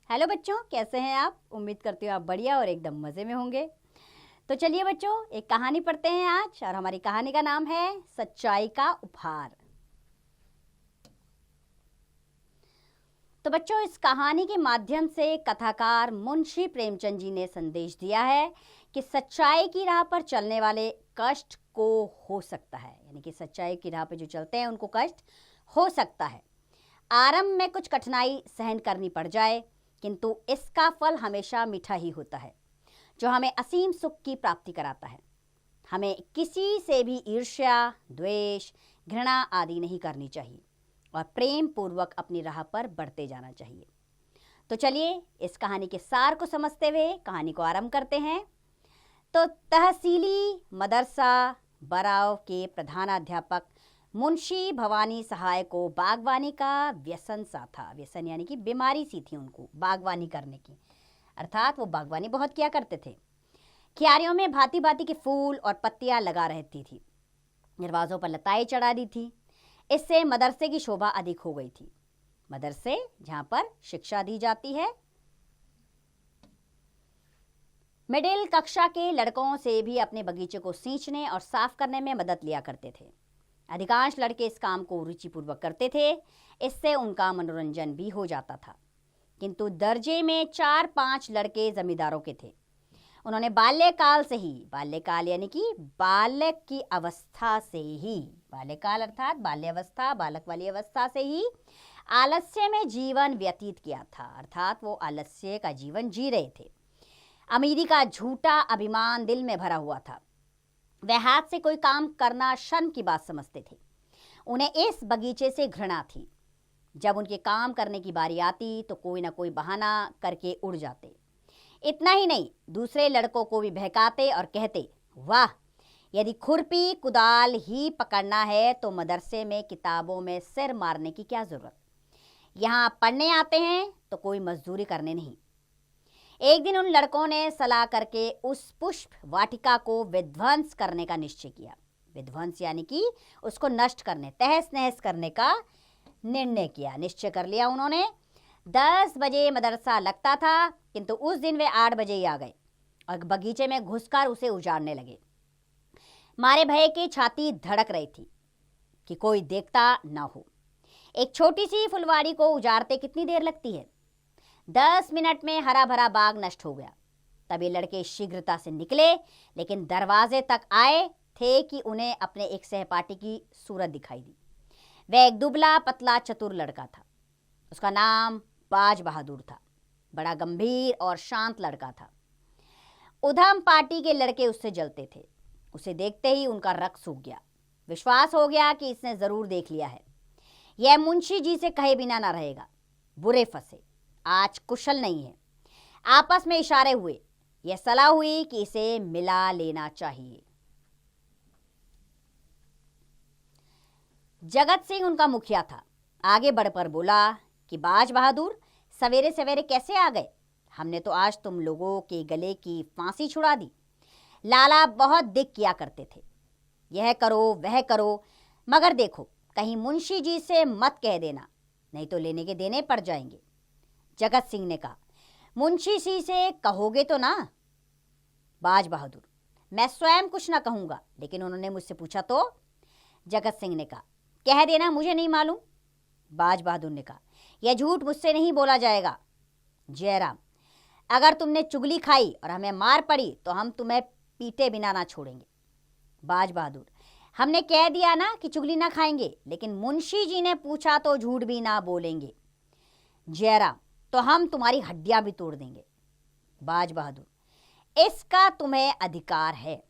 Hello बच्चों, कैसे हैं आप? उम्मीद करती हूँ आप बढ़िया और एकदम मज़े में होंगे। तो चलिए बच्चों, एक कहानी पढ़ते हैं आज, और हमारी कहानी का नाम है सच्चाई का उपहार। तो बच्चों, इस कहानी के माध्यम से कथाकार मुंशी प्रेमचंद जी ने संदेश दिया है कि सच्चाई की राह पर चलने वाले कष्ट को हो सकता है, यानी कि सच्चाई की राह पर जो चलते हैं उनको कष्ट हो सकता है। आरंभ में कुछ कठिनाई सहन करनी पड़ जाए, किंतु इसका फल हमेशा मीठा ही होता है, जो हमें असीम सुख की प्राप्ति कराता है। हमें किसी से भी ईर्ष्या, द्वेष, घृणा आदि नहीं करनी चाहिए और प्रेम पूर्वक अपनी राह पर बढ़ते जाना चाहिए। तो चलिए इस कहानी के सार को समझते हुए कहानी को आरंभ करते हैं। तो तहसीली मदरसा बराव के प्रधानाध्यापक मुंशी भवानी सहाय को बागवानी का व्यसन सा था। व्यसन यानी कि बीमारी सी थी उनको बागवानी करने की, अर्थात वो बागवानी बहुत किया करते थे। क्यारियों में भांति भांति के फूल और पत्तियां लगा रहती थी, दरवाजों पर लताएं चढ़ा दी थी। इससे मदरसे की शोभा अधिक हो गई थी। मदरसे जहां पर शिक्षा दी जाती है। मिडिल कक्षा के लड़कों से भी अपने बगीचे को सींचने और साफ करने में मदद लिया करते थे। अधिकांश लड़के इस काम को रुचिपूर्वक करते थे, इससे उनका मनोरंजन भी हो जाता था। किंतु दर्जे में 4-5 लड़के जमींदारों के थे। उन्होंने बाल्यकाल से ही, बाल्यकाल यानी कि बालक की अवस्था से ही, बाल्यकाल अर्थात बाल्यावस्था, बालक वाली अवस्था से ही आलस्य में जीवन व्यतीत किया था, अर्थात वो आलस्य का जीवन जी रहे थे। अमीरी का झूठा अभिमान दिल में भरा हुआ था। वह हाथ से कोई काम करना शर्म की बात समझते थे। उन्हें इस बगीचे से घृणा थी। जब उनके काम करने की बारी आती तो कोई ना कोई बहाना करके उड़ जाते। इतना ही नहीं, दूसरे लड़कों को भी बहकाते और कहते, वाह, यदि खुरपी कुदाल ही पकड़ना है तो मदरसे में किताबों में सिर मारने की क्या जरूरत। यहाँ पढ़ने आते हैं तो कोई मजदूरी करने नहीं। एक दिन उन लड़कों ने सलाह करके उस पुष्प वाटिका को विध्वंस करने का निश्चय किया। विध्वंस यानी कि उसको नष्ट करने, तहस नहस करने का निर्णय किया, निश्चय कर लिया उन्होंने। 10 बजे मदरसा लगता था, किंतु उस दिन वे 8 बजे ही आ गए और बगीचे में घुसकर उसे उजाड़ने लगे। मारे भय की छाती धड़क रही थी कि कोई देखता ना हो। एक छोटी सी फुलवाड़ी को उजाड़ते कितनी देर लगती है? 10 मिनट में हरा भरा बाग नष्ट हो गया। तब ये लड़के शीघ्रता से निकले, लेकिन दरवाजे तक आए थे कि उन्हें अपने एक सहपाठी की सूरत दिखाई दी। वह एक दुबला पतला चतुर लड़का था। उसका नाम बाज बहादुर था। बड़ा गंभीर और शांत लड़का था। उधम पार्टी के लड़के उससे जलते थे। उसे देखते ही उनका रक्त सूख गया। विश्वास हो गया कि इसने जरूर देख लिया है। यह मुंशी जी से कहे बिना ना रहेगा। बुरे फंसे, आज कुशल नहीं है। आपस में इशारे हुए। यह सलाह हुई कि इसे मिला लेना चाहिए। जगत सिंह उनका मुखिया था। आगे बढ़कर बोला कि बाज बहादुर, सवेरे सवेरे कैसे आ गए? हमने तो आज तुम लोगों के गले की फांसी छुड़ा दी। लाला बहुत दिक किया करते थे, यह करो वह करो, मगर देखो कहीं मुंशी जी से मत कह देना, नहीं तो लेने के देने पड़ जाएंगे। जगत सिंह ने कहा, मुंशी जी से कहोगे तो ना? बाज बहादुर, मैं स्वयं कुछ ना कहूंगा, लेकिन उन्होंने मुझसे पूछा तो? जगत सिंह ने कहा, कह देना मुझे नहीं मालूम। बाज बहादुर ने कहा, यह झूठ मुझसे नहीं बोला जाएगा। जयराम, अगर तुमने चुगली खाई और हमें मार पड़ी तो हम तुम्हें पीटे बिना ना छोड़ेंगे। बाज बहादुर, हमने कह दिया ना कि चुगली ना खाएंगे, लेकिन मुंशी जी ने पूछा तो झूठ भी ना बोलेंगे। जयराम, तो हम तुम्हारी हड्डियां भी तोड़ देंगे। बाज बहादुर, इसका तुम्हें अधिकार है।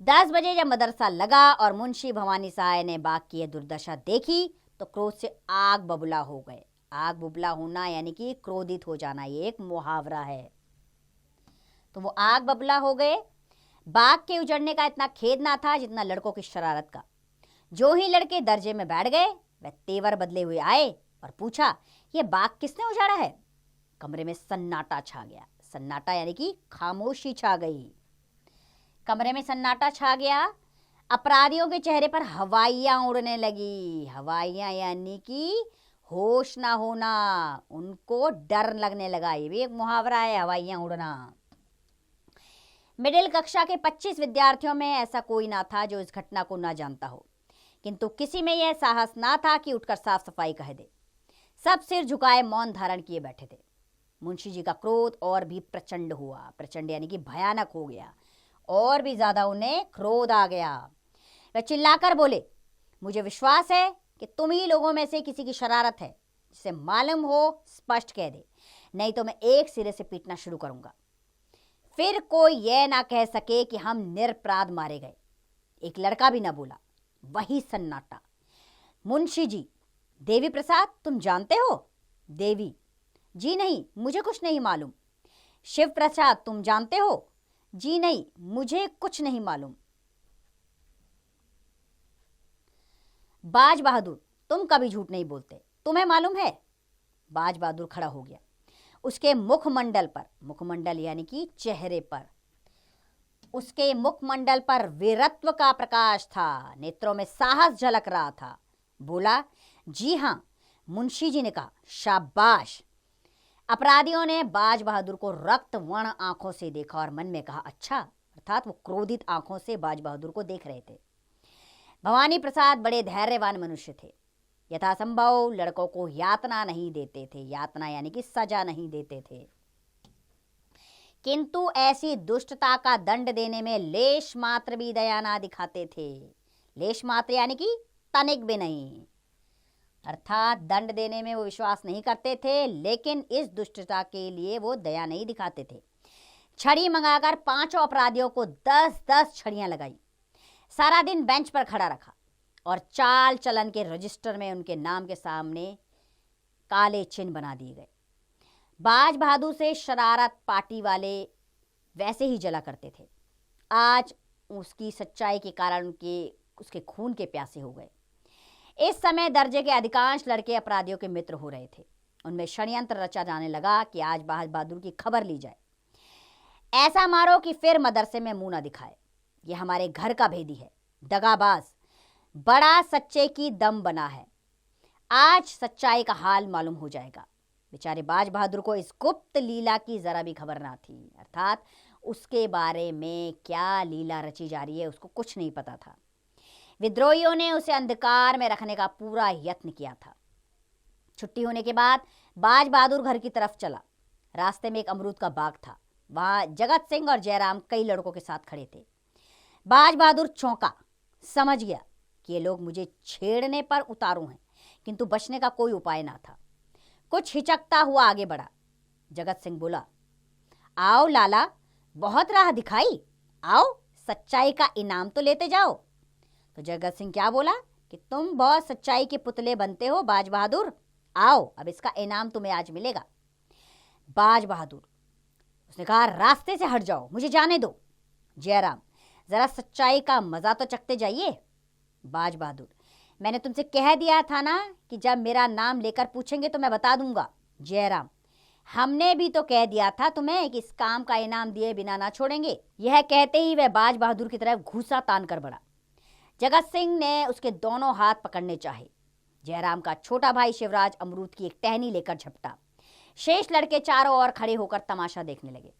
10 बजे जब मदरसा लगा और मुंशी भवानी सहाय ने बाग की यह दुर्दशा देखी तो क्रोध से आग बबूला हो गए। आग बुबला होना यानी कि क्रोधित हो जाना, ये एक मुहावरा है। तो वो आग बबूला हो गए। बाग के उजड़ने का इतना खेद ना था जितना लड़कों की शरारत का। जो ही लड़के दर्जे में बैठ गए, वह तेवर बदले हुए आए और पूछा, ये बाग किसने उजाड़ा है? कमरे में सन्नाटा छा गया। सन्नाटा यानी कि खामोशी छा गई। कमरे में सन्नाटा छा गया। अपराधियों के चेहरे पर हवाइयां उड़ने लगी। हवाइयां यानी कि होश ना होना, उनको डर लगने लगा। ये भी एक मुहावरा है, हवाइयां उड़ना। मिडिल कक्षा के 25 विद्यार्थियों में ऐसा कोई ना था जो इस घटना को ना जानता हो, किंतु किसी में यह साहस ना था कि उठकर साफ सफाई कह दे। सब सिर झुकाए मौन धारण किए बैठे थे। मुंशी जी का क्रोध और भी प्रचंड हुआ, प्रचंड यानी कि भयानक हो गया, और भी ज्यादा उन्हें क्रोध आ गया। वह चिल्लाकर बोले, मुझे विश्वास है कि तुम ही लोगों में से किसी की शरारत है। जिसे मालूम हो स्पष्ट कह दे, नहीं तो मैं एक सिरे से पीटना शुरू करूंगा। फिर कोई यह ना कह सके कि हम निरपराध मारे गए। एक लड़का भी ना बोला, वही सन्नाटा। मुंशी जी, देवी प्रसाद तुम जानते हो? देवी, जी नहीं, मुझे कुछ नहीं मालूम। शिव प्रसाद तुम जानते हो? जी नहीं, मुझे कुछ नहीं मालूम। बाज बहादुर, तुम कभी झूठ नहीं बोलते, तुम्हें मालूम है? बाज बहादुर खड़ा हो गया। उसके मुखमंडल पर, मुखमंडल यानी कि चेहरे पर, उसके मुखमंडल पर वीरत्व का प्रकाश था, नेत्रों में साहस झलक रहा था। बोला, जी हां। मुंशी जी ने कहा, शाबाश। अपराधियों ने बाज बहादुर को रक्त वर्ण आंखों से देखा और मन में कहा, अच्छा, अर्थात वो क्रोधित आंखों से बाज बहादुर को देख रहे थे। भवानी प्रसाद बड़े धैर्यवान मनुष्य थे। यथासंभव लड़कों को यातना नहीं देते थे, यातना यानी कि सजा नहीं देते थे, किंतु ऐसी दुष्टता का दंड देने में लेश मात्र भी दया ना दिखाते थे। लेश मात्र यानी कि तनिक भी नहीं, अर्थात दंड देने में वो विश्वास नहीं करते थे, लेकिन इस दुष्टता के लिए वो दया नहीं दिखाते थे। छड़ी मंगाकर 5 अपराधियों को 10-10 छड़ियां लगाई। सारा दिन बेंच पर खड़ा रखा और चाल चलन के रजिस्टर में उनके नाम के सामने काले चिन्ह बना दिए गए। बाज बहादुर से शरारत पार्टी वाले वैसे ही जला करते थे। आज उसकी सच्चाई के कारण उसके खून के प्यासे हो गए। इस समय दर्जे के अधिकांश लड़के अपराधियों के मित्र हो रहे थे। उनमें षड्यंत्र रचा जाने लगा कि आज बाज बहादुर की खबर ली जाए। ऐसा मारो कि फिर मदरसे में मुंह ना दिखाए। ये हमारे घर का भेदी है, दगाबाज, बड़ा सच्चे की दम बना है। आज सच्चाई का हाल मालूम हो जाएगा। बेचारे बाज बहादुर को इस गुप्त लीला की जरा भी खबर ना थी, अर्थात उसके बारे में क्या लीला रची जा रही है उसको कुछ नहीं पता था। विद्रोहियों ने उसे अंधकार में रखने का पूरा यत्न किया था। छुट्टी होने के बाद बाज बहादुर घर की तरफ चला। रास्ते में एक अमरूद का बाग था। वहां जगत सिंह और जयराम कई लड़कों के साथ खड़े थे। बाज बहादुर चौंका, समझ गया कि ये लोग मुझे छेड़ने पर उतारू हैं, किंतु बचने का कोई उपाय ना था। कुछ हिचकता हुआ आगे बढ़ा। जगत सिंह बोला, आओ लाला, बहुत राह दिखाई, आओ सच्चाई का इनाम तो लेते जाओ। तो जगत सिंह क्या बोला कि तुम बहुत सच्चाई के पुतले बनते हो बाज बहादुर, आओ अब इसका इनाम तुम्हें आज मिलेगा। बाज बहादुर, उसने कहा, रास्ते से हट जाओ, मुझे जाने दो। जयराम, जरा सच्चाई का मजा तो चखते जाइए। बाज बहादुर, मैंने तुमसे कह दिया था ना कि जब मेरा नाम लेकर पूछेंगे तो मैं बता दूंगा। जयराम, हमने भी तो कह दिया था तुम्हें कि इस काम का इनाम दिए बिना ना छोड़ेंगे। यह कहते ही वह बाज बहादुर की तरफ घूसा तान कर बढ़ा। जगत सिंह ने उसके दोनों हाथ पकड़ने चाहे। जयराम का छोटा भाई शिवराज अमरूद की एक टहनी लेकर झपटा। शेष लड़के चारों ओर खड़े होकर तमाशा देखने लगे।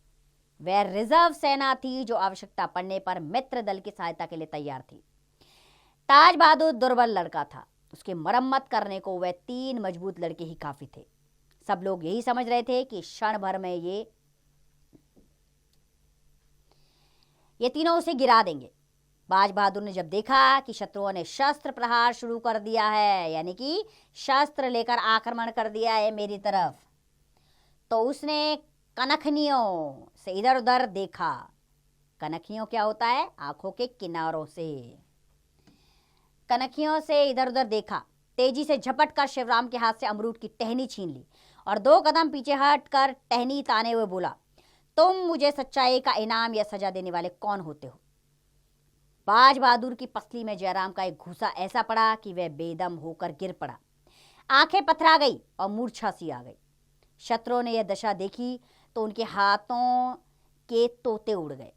वह रिजर्व सेना थी जो आवश्यकता पड़ने पर मित्र दल की सहायता के लिए तैयार थी। ताज बहादुर दुर्बल लड़का था, उसके मरम्मत करने को वह 3 मजबूत लड़के ही काफी थे। सब लोग यही समझ रहे थे कि क्षण भर में ये तीनों उसे गिरा देंगे। बाज बहादुर ने जब देखा कि शत्रुओं ने शस्त्र प्रहार शुरू कर दिया है, यानी कि शस्त्र लेकर आक्रमण कर दिया है मेरी तरफ, तो उसने कनखनियों से इधर उधर देखा। कनखियों क्या होता है? आंखों के किनारों से। कनखियों से इधर उधर देखा। तेजी से झपट कर शिवराम के हाथ से अमरूद की टहनी छीन ली और 2 कदम पीछे हट कर टहनी ताने हुए बोला, तुम मुझे सच्चाई का इनाम या सजा देने वाले कौन होते हो? बाज बहादुर की पसली में जयराम का एक घूसा ऐसा पड़ा कि वह बेदम होकर गिर पड़ा। आंखें पथरा गई और मूर्छा सी आ गई। शत्रुओं ने यह दशा देखी तो उनके हाथों के तोते उड़ गए।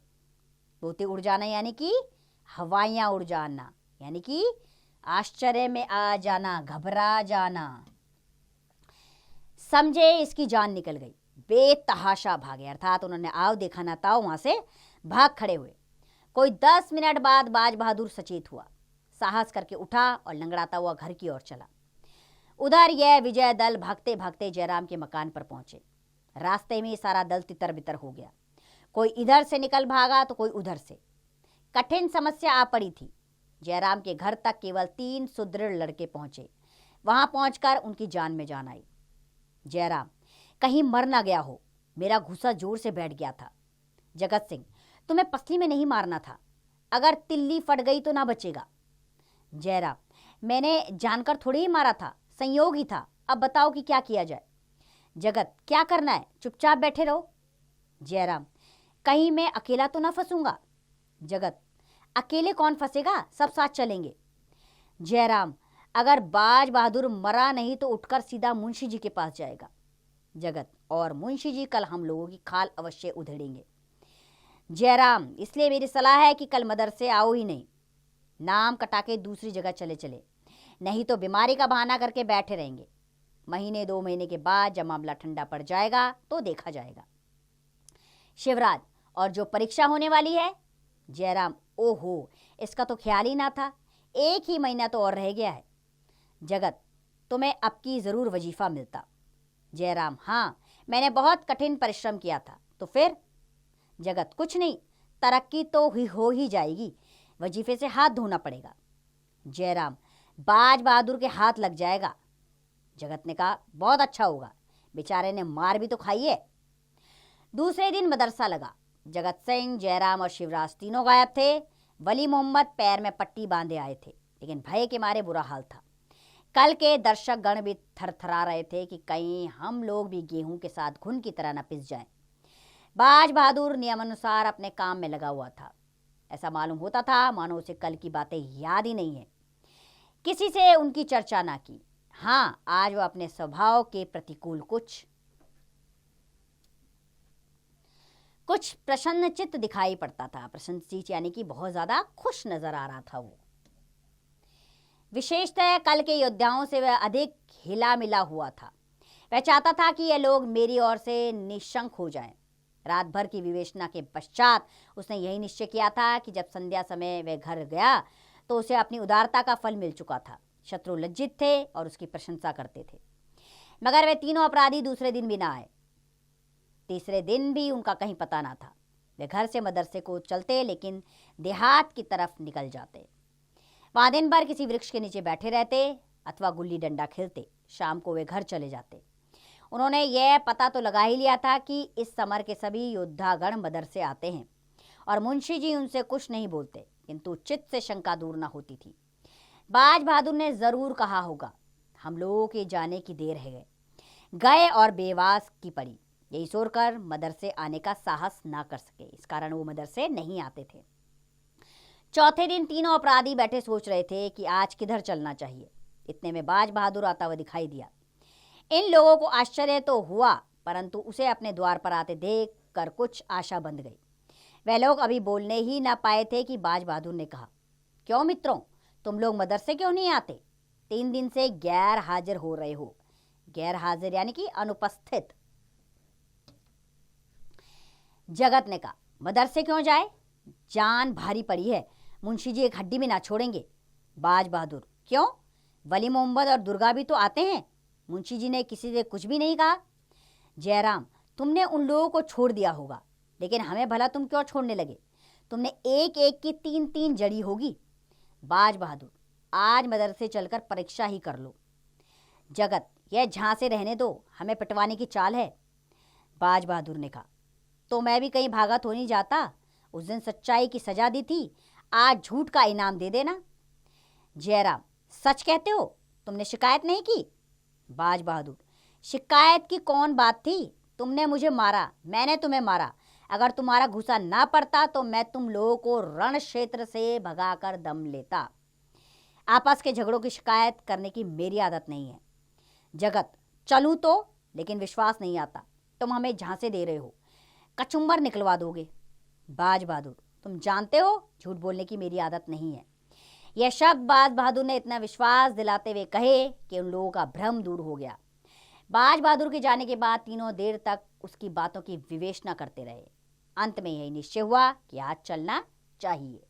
तोते उड़ जाना यानी कि हवाइयां उड़ जाना, यानी कि आश्चर्य में आ जाना, घबरा जाना। समझे इसकी जान निकल गई। बेतहाशा भागे, अर्थात उन्होंने आव देखा ना ताव वहां से भाग खड़े हुए। कोई 10 मिनट बाद बाज बहादुर सचेत हुआ, साहस करके उठा और लंगड़ाता हुआ घर की ओर चला। उधर यह विजय दल भागते भागते जयराम के मकान पर पहुंचे। रास्ते में सारा दल तितर बितर हो गया। कोई इधर से निकल भागा तो कोई उधर से। कठिन समस्या आ पड़ी थी। जयराम के घर तक केवल 3 सुदृढ़ लड़के पहुंचे। वहां पहुंचकर उनकी जान में जान आई। जयराम, कहीं मर ना गया हो, मेरा घुसा जोर से बैठ गया था। जगत सिंह, तुम्हें पसली में नहीं मारना था, अगर तिल्ली फट गई तो ना बचेगा। जयराम, मैंने जानकर थोड़ी ही मारा था, संयोग ही था, अब बताओ कि क्या किया जाए। जगत, क्या करना है, चुपचाप बैठे रहो। जयराम, कहीं मैं अकेला तो ना फंसूंगा। जगत, अकेले कौन फंसेगा, सब साथ चलेंगे। जयराम, अगर बाज बहादुर मरा नहीं तो उठकर सीधा मुंशी जी के पास जाएगा। जगत, और मुंशी जी कल हम लोगों की खाल अवश्य उधेड़ेंगे। जयराम, इसलिए मेरी सलाह है कि कल मदरसे आओ ही नहीं, नाम कटा के दूसरी जगह चले चले, नहीं तो बीमारी का बहाना करके बैठे रहेंगे। महीने 2 महीने के बाद जब मामला ठंडा पड़ जाएगा तो देखा जाएगा। शिवराज, और जो परीक्षा होने वाली है। जयराम, ओहो, इसका तो ख्याल ही ना था, 1 ही महीना तो और रह गया है। जगत, तुम्हें अब की जरूर वजीफा मिलता। जयराम, हाँ, मैंने बहुत कठिन परिश्रम किया था। तो फिर? जगत, कुछ नहीं, तरक्की तो हो ही जाएगी, वजीफे से हाथ धोना पड़ेगा। जयराम, बाज बहादुर के हाथ लग जाएगा। जगत ने कहा, बहुत अच्छा होगा, बेचारे ने मार भी तो खाई है। दूसरे दिन मदरसा लगा। जगत सिंह, जयराम और शिवराज तीनों गायब थे। वली मोहम्मद पैर में पट्टी बांधे आए थे, लेकिन भय के मारे बुरा हाल था। कल के दर्शक गण भी थरथरा रहे थे कि कहीं हम लोग भी गेहूं के साथ घुन की तरह न पिस जाएं। बाज बहादुर नियमानुसार अपने काम में लगा हुआ था। ऐसा मालूम होता था मानो उसे कल की बातें याद ही नहीं है। किसी से उनकी चर्चा ना की। हाँ, आज वह अपने स्वभाव के प्रतिकूल कुछ प्रसन्न चित्त दिखाई पड़ता था। प्रसन्न चित्त यानी कि बहुत ज्यादा खुश नजर आ रहा था वो। विशेषतः कल के योद्धाओं से वह अधिक हिला मिला हुआ था। वह चाहता था कि ये लोग मेरी ओर से निशंक हो जाएं। रात भर की विवेचना के पश्चात उसने यही निश्चय किया था कि जब संध्या समय वह घर गया तो उसे अपनी उदारता का फल मिल चुका था। शत्रु लज्जित थे और उसकी प्रशंसा करते थे। मगर वे तीनों अपराधी दूसरे दिन भी ना आए। तीसरे दिन भी उनका कहीं पता ना था। वे घर से मदरसे को चलते, लेकिन देहात की तरफ निकल जाते। वहां दिन भर किसी वृक्ष के नीचे बैठे रहते अथवा गुल्ली डंडा खेलते। शाम को वे घर चले जाते। उन्होंने यह पता तो लगा ही लिया था कि इस समर के सभी योद्धागण मदरसे आते हैं और मुंशी जी उनसे कुछ नहीं बोलते, किंतु चित्त से शंका दूर न होती थी। बाज बहादुर ने जरूर कहा होगा, हम लोगों के जाने की देर है गए और बेवास की पड़ी। यही सोचकर मदरसे आने का साहस ना कर सके, इस कारण वो मदरसे नहीं आते थे। चौथे दिन तीनों अपराधी बैठे सोच रहे थे कि आज किधर चलना चाहिए। इतने में बाज बहादुर आता हुआ दिखाई दिया। इन लोगों को आश्चर्य तो हुआ, परंतु उसे अपने द्वार पर आते देख कर कुछ आशा बंध गई। वह लोग अभी बोलने ही ना पाए थे कि बाज बहादुर ने कहा, क्यों मित्रों, तुम लोग मदरसे क्यों नहीं आते? 3 दिन से गैर हाजिर हो रहे हो। गैर हाजिर यानी कि अनुपस्थित। जगत ने कहा, मदरसे क्यों जाए, जान भारी पड़ी है, मुंशी जी एक हड्डी में ना छोड़ेंगे। बाज बहादुर, क्यों, वली मोहम्मद और दुर्गा भी तो आते हैं, मुंशी जी ने किसी से कुछ भी नहीं कहा। जयराम, तुमने उन लोगों को छोड़ दिया होगा, लेकिन हमें भला तुम क्यों छोड़ने लगे? तुमने एक एक की 3-3 जड़ी होगी। बाज बहादुर, आज मदरसे चलकर परीक्षा ही कर लो। जगत, यह झांसे रहने दो, हमें पिटवाने की चाल है। बाज बहादुर ने कहा, तो मैं भी कहीं भागा तो नहीं जाता। उस दिन सच्चाई की सजा दी थी, आज झूठ का इनाम दे देना। जयराम, सच कहते हो, तुमने शिकायत नहीं की? बाज बहादुर, शिकायत की कौन बात थी? तुमने मुझे मारा, मैंने तुम्हें मारा। अगर तुम्हारा घुसा ना पड़ता तो मैं तुम लोगों को रण क्षेत्र से भगाकर दम लेता। आपस के झगड़ों की शिकायत करने की मेरी आदत नहीं है। जगत, चलूं तो, लेकिन विश्वास नहीं आता, तुम हमें झांसे दे रहे हो, कचुम्बर निकलवा दोगे। बाज बहादुर, तुम जानते हो झूठ बोलने की मेरी आदत नहीं है। यह शब्द बाज बहादुर ने इतना विश्वास दिलाते हुए कहे कि उन लोगों का भ्रम दूर हो गया। बाज बहादुर के जाने के बाद तीनों देर तक उसकी बातों की विवेचना करते रहे। अंत में यही निश्चय हुआ कि आज चलना चाहिए।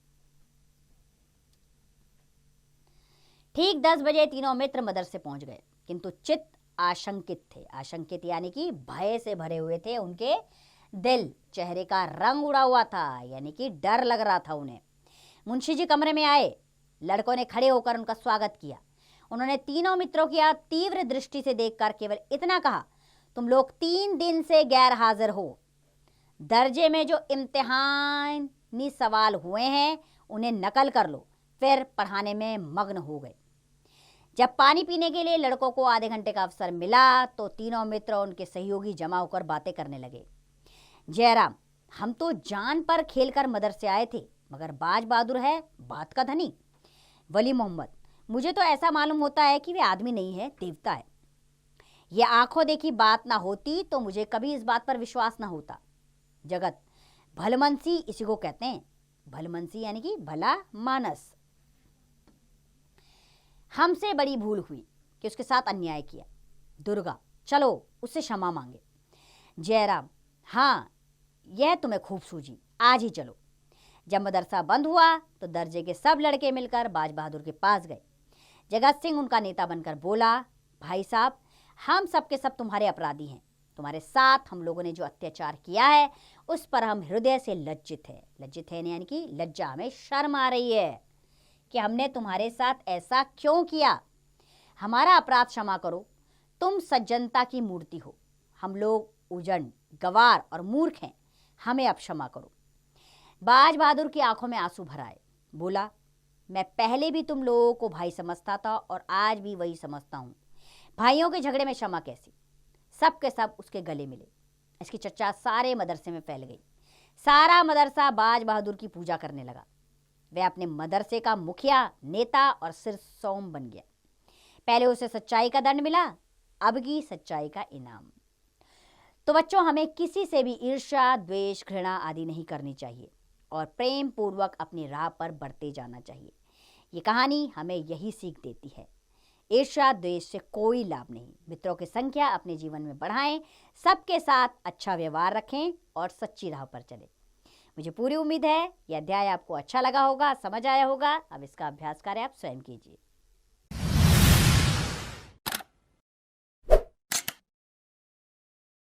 ठीक 10 बजे तीनों मित्र मदरसे पहुंच गए, किंतु चित्त आशंकित थे। आशंकित यानी कि भय से भरे हुए थे उनके दिल, चेहरे का रंग उड़ा हुआ था, यानी कि डर लग रहा था उन्हें। मुंशी जी कमरे में आए। लड़कों ने खड़े होकर उनका स्वागत किया। उन्होंने तीनों मित्रों की तीव्र दृष्टि से देखकर केवल इतना कहा, तुम लोग 3 दिन से गैर हाजिर हो। दर्जे में जो इम्तिहानी सवाल हुए हैं उन्हें नकल कर लो। फिर पढ़ाने में मग्न हो गए। जब पानी पीने के लिए लड़कों को आधे घंटे का अवसर मिला तो तीनों मित्र और उनके सहयोगी जमा होकर बातें करने लगे। जयराम, हम तो जान पर खेलकर मदरसे आए थे, मगर बाज बहादुर है बात का धनी। वली मोहम्मद, मुझे तो ऐसा मालूम होता है कि वे आदमी नहीं है, देवता है। यह आंखों देखी बात ना होती तो मुझे कभी इस बात पर विश्वास ना होता। जगत, भलमनसी इसी को कहते हैं। भलमनसी यानी कि भला मानस। हमसे बड़ी भूल हुई कि उसके साथ अन्याय किया। दुर्गा, चलो उससे क्षमा मांगे। जयराम, हाँ यह तुम्हें खूब सूझी, आज ही चलो। जब मदरसा बंद हुआ तो दर्जे के सब लड़के मिलकर बाज बहादुर के पास गए। जगत सिंह उनका नेता बनकर बोला, भाई साहब, हम सब के सब तुम्हारे अपराधी हैं। तुम्हारे साथ हम लोगों ने जो अत्याचार किया है उस पर हम हृदय से लज्जित है। लज्जित है यानी कि लज्जा, हमें शर्म आ रही है कि हमने तुम्हारे साथ ऐसा क्यों किया। हमारा अपराध क्षमा करो। तुम सज्जनता की मूर्ति हो, हम लोग उजड़, गवार और मूर्ख हैं, हमें अब क्षमा करो। बाज बहादुर की आंखों में आंसू भर आए। बोला, मैं पहले भी तुम लोगों को भाई समझता था और आज भी वही समझता हूँ। भाइयों के झगड़े में क्षमा कैसी। सब के सब उसके गले मिले। इसकी चर्चा सारे मदरसे में फैल गई। सारा मदरसा बाज बहादुर की पूजा करने लगा। वह अपने मदरसे का मुखिया, नेता और सिर सोम बन गया। पहले उसे सच्चाई का दंड मिला, अब की सच्चाई का इनाम। तो बच्चों, हमें किसी से भी ईर्ष्या, द्वेष, घृणा आदि नहीं करनी चाहिए और प्रेम पूर्वक अपनी राह पर बढ़ते जाना चाहिए। ये कहानी हमें यही सीख देती है। ईर्ष्या, द्वेष से कोई लाभ नहीं। मित्रों की संख्या अपने जीवन में बढ़ाएं, सबके साथ अच्छा व्यवहार रखें और सच्ची राह पर चलें। मुझे पूरी उम्मीद है यह अध्याय आपको अच्छा लगा होगा, समझ आया होगा। अब इसका अभ्यास कार्य आप स्वयं कीजिए।